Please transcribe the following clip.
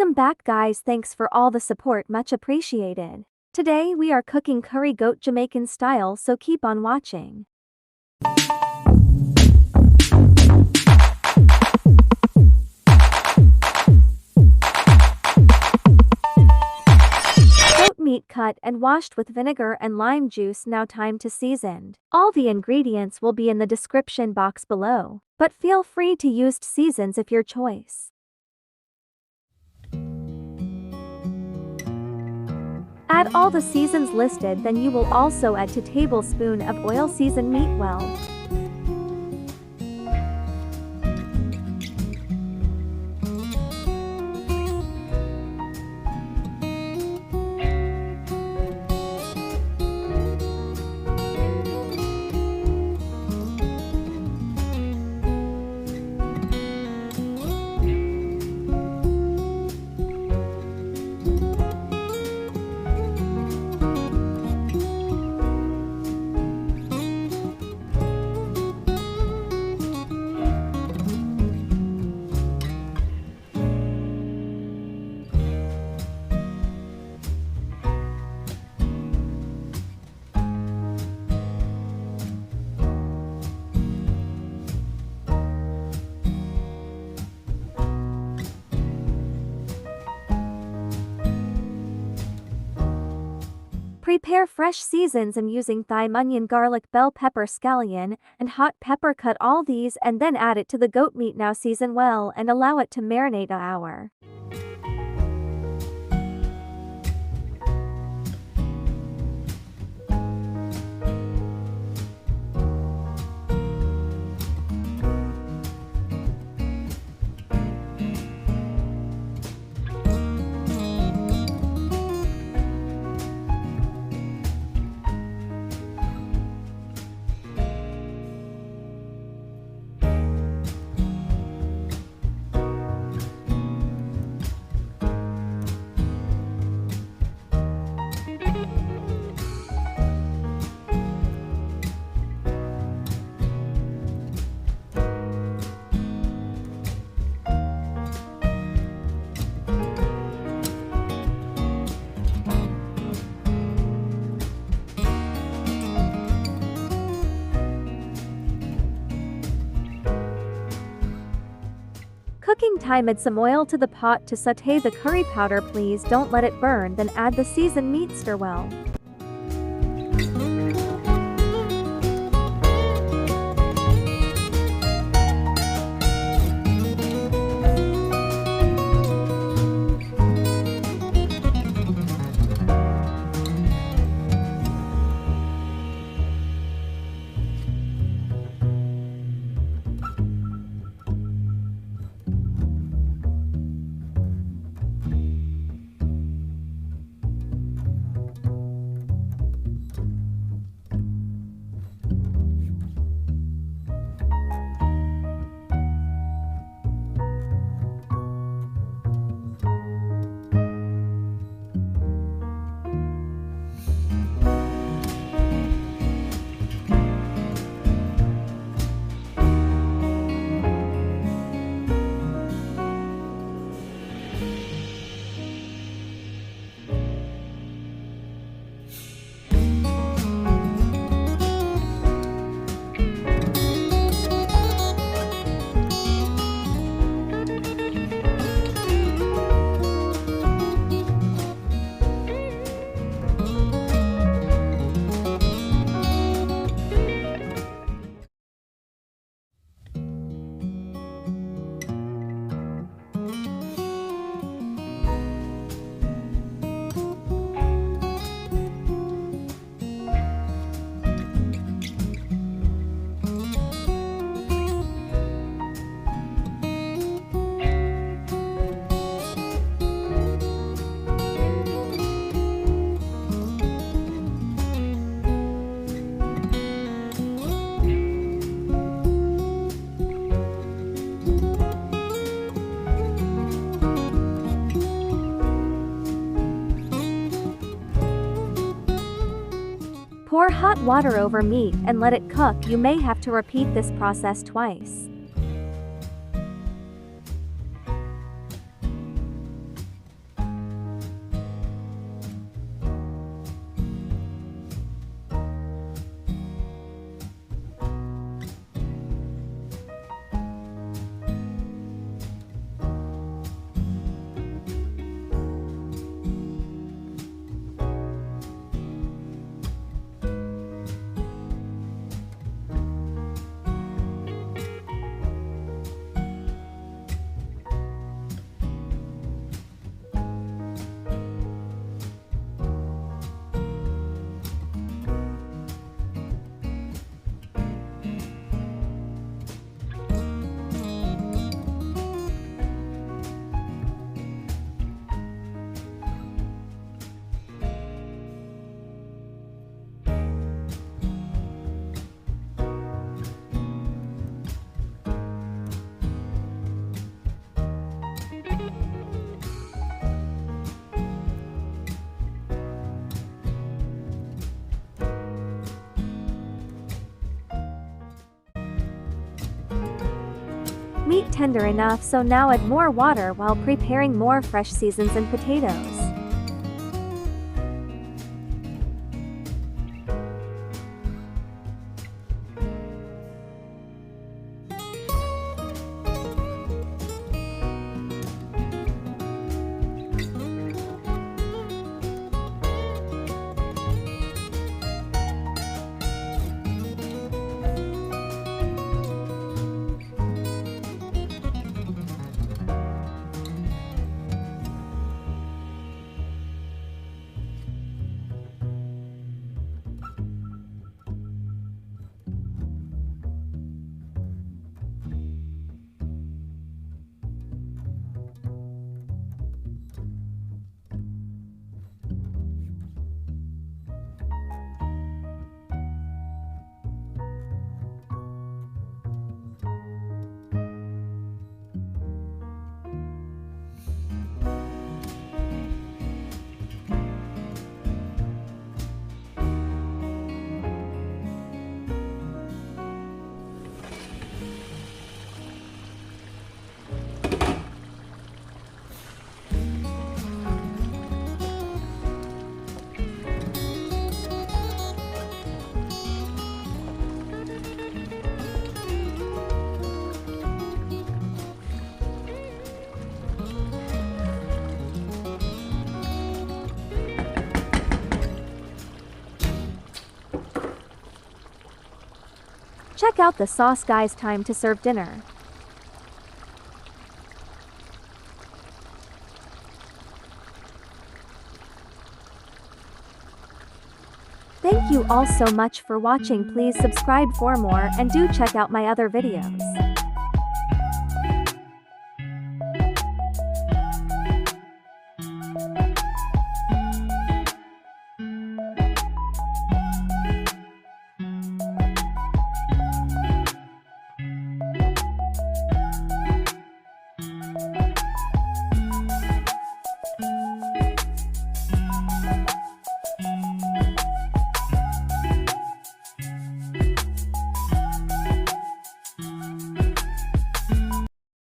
Welcome back guys, thanks for all the support, much appreciated. Today we are cooking curry goat Jamaican style, so keep on watching. Goat meat cut and washed with vinegar and lime juice. Now time to season. All the ingredients will be in the description box below, but feel free to use seasons if your choice. Add all the seasons listed, then you will also add 2 tablespoons of oil. Season meat well. Prepare fresh seasons. I'm using thyme, onion, garlic, bell pepper, scallion, and hot pepper. Cut all these and then add it to the goat meat. Now season well and allow it to marinate an hour. Cooking time. Add some oil to the pot to saute the curry powder. Please don't let it burn, then add the seasoned meat. Stir well. Pour hot water over meat and let it cook. You may have to repeat this process twice. Meat tender enough, so now add more water while preparing more fresh seasons and potatoes. Check out the sauce, guys. Time to serve dinner. Thank you all so much for watching. Please subscribe for more and do check out my other videos.